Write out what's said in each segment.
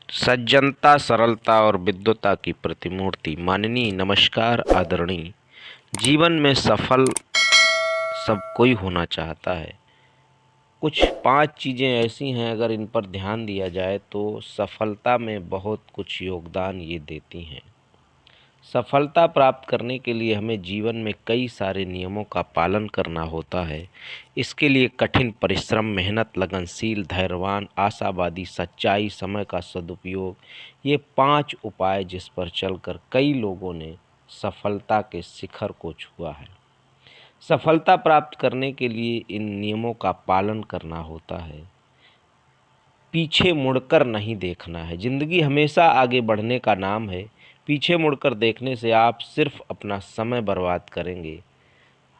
सज्जनता, सरलता और विद्वता की प्रतिमूर्ति। माननीय, नमस्कार, आदरणीय। जीवन में सफल सब कोई होना चाहता है। कुछ 5 चीज़ें ऐसी हैं, अगर इन पर ध्यान दिया जाए तो सफलता में बहुत कुछ योगदान ये देती हैं। सफलता प्राप्त करने के लिए हमें जीवन में कई सारे नियमों का पालन करना होता है। इसके लिए कठिन परिश्रम, मेहनत, लगनशील, धैर्यवान, आशावादी, सच्चाई, समय का सदुपयोग, ये 5 उपाय जिस पर चलकर कई लोगों ने सफलता के शिखर को छुआ है। सफलता प्राप्त करने के लिए इन नियमों का पालन करना होता है। पीछे मुड़कर नहीं देखना है। ज़िंदगी हमेशा आगे बढ़ने का नाम है। पीछे मुड़कर देखने से आप सिर्फ अपना समय बर्बाद करेंगे।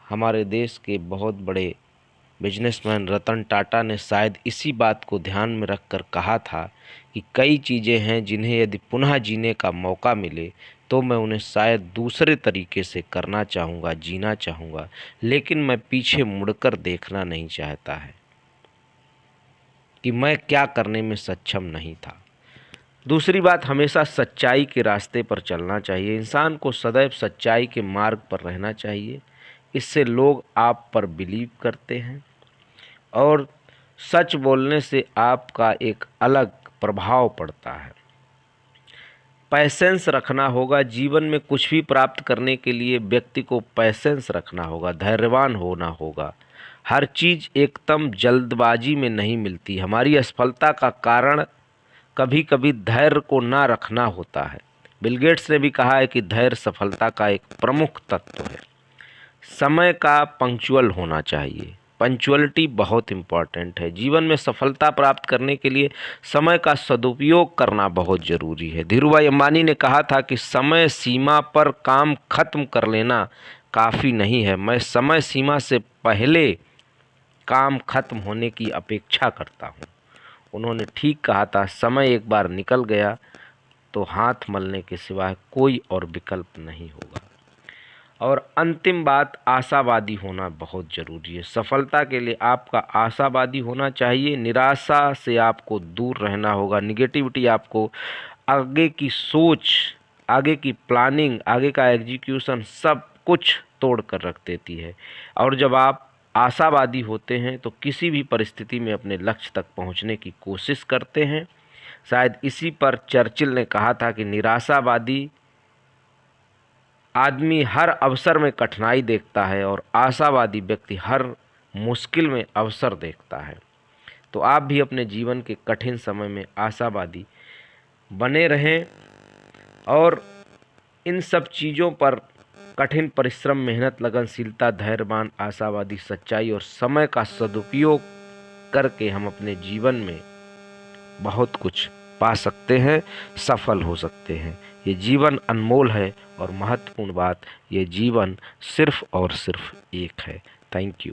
हमारे देश के बहुत बड़े बिजनेसमैन रतन टाटा ने शायद इसी बात को ध्यान में रखकर कहा था कि कई चीज़ें हैं जिन्हें यदि पुनः जीने का मौका मिले तो मैं उन्हें शायद दूसरे तरीके से करना चाहूँगा, जीना चाहूँगा, लेकिन मैं पीछे मुड़कर देखना नहीं चाहता है कि मैं क्या करने में सक्षम नहीं था। दूसरी बात, हमेशा सच्चाई के रास्ते पर चलना चाहिए। इंसान को सदैव सच्चाई के मार्ग पर रहना चाहिए। इससे लोग आप पर बिलीव करते हैं और सच बोलने से आपका एक अलग प्रभाव पड़ता है। पैसेंस रखना होगा। जीवन में कुछ भी प्राप्त करने के लिए व्यक्ति को पैसेंस रखना होगा, धैर्यवान होना होगा। हर चीज़ एकदम जल्दबाजी में नहीं मिलती। हमारी असफलता का कारण कभी कभी धैर्य को ना रखना होता है। बिल गेट्स ने भी कहा है कि धैर्य सफलता का एक प्रमुख तत्व है। समय का पंक्चुअल होना चाहिए। पंक्चुअलिटी बहुत इम्पॉर्टेंट है। जीवन में सफलता प्राप्त करने के लिए समय का सदुपयोग करना बहुत ज़रूरी है। धीरूभाई अंबानी ने कहा था कि समय सीमा पर काम खत्म कर लेना काफ़ी नहीं है, मैं समय सीमा से पहले काम खत्म होने की अपेक्षा करता हूँ। उन्होंने ठीक कहा था। समय एक बार निकल गया तो हाथ मलने के सिवाय कोई और विकल्प नहीं होगा। और अंतिम बात, आशावादी होना बहुत ज़रूरी है। सफलता के लिए आपका आशावादी होना चाहिए। निराशा से आपको दूर रहना होगा। निगेटिविटी आपको आगे की सोच, आगे की प्लानिंग, आगे का एग्जीक्यूशन सब कुछ तोड़ कर रख देती है। और जब आप आशावादी होते हैं तो किसी भी परिस्थिति में अपने लक्ष्य तक पहुंचने की कोशिश करते हैं। शायद इसी पर चर्चिल ने कहा था कि निराशावादी आदमी हर अवसर में कठिनाई देखता है और आशावादी व्यक्ति हर मुश्किल में अवसर देखता है। तो आप भी अपने जीवन के कठिन समय में आशावादी बने रहें और इन सब चीज़ों पर कठिन परिश्रम, मेहनत, लगनशीलता, धैर्यवान, आशावादी, सच्चाई और समय का सदुपयोग करके हम अपने जीवन में बहुत कुछ पा सकते हैं, सफल हो सकते हैं। ये जीवन अनमोल है और महत्वपूर्ण बात, ये जीवन सिर्फ और सिर्फ एक है। Thank you.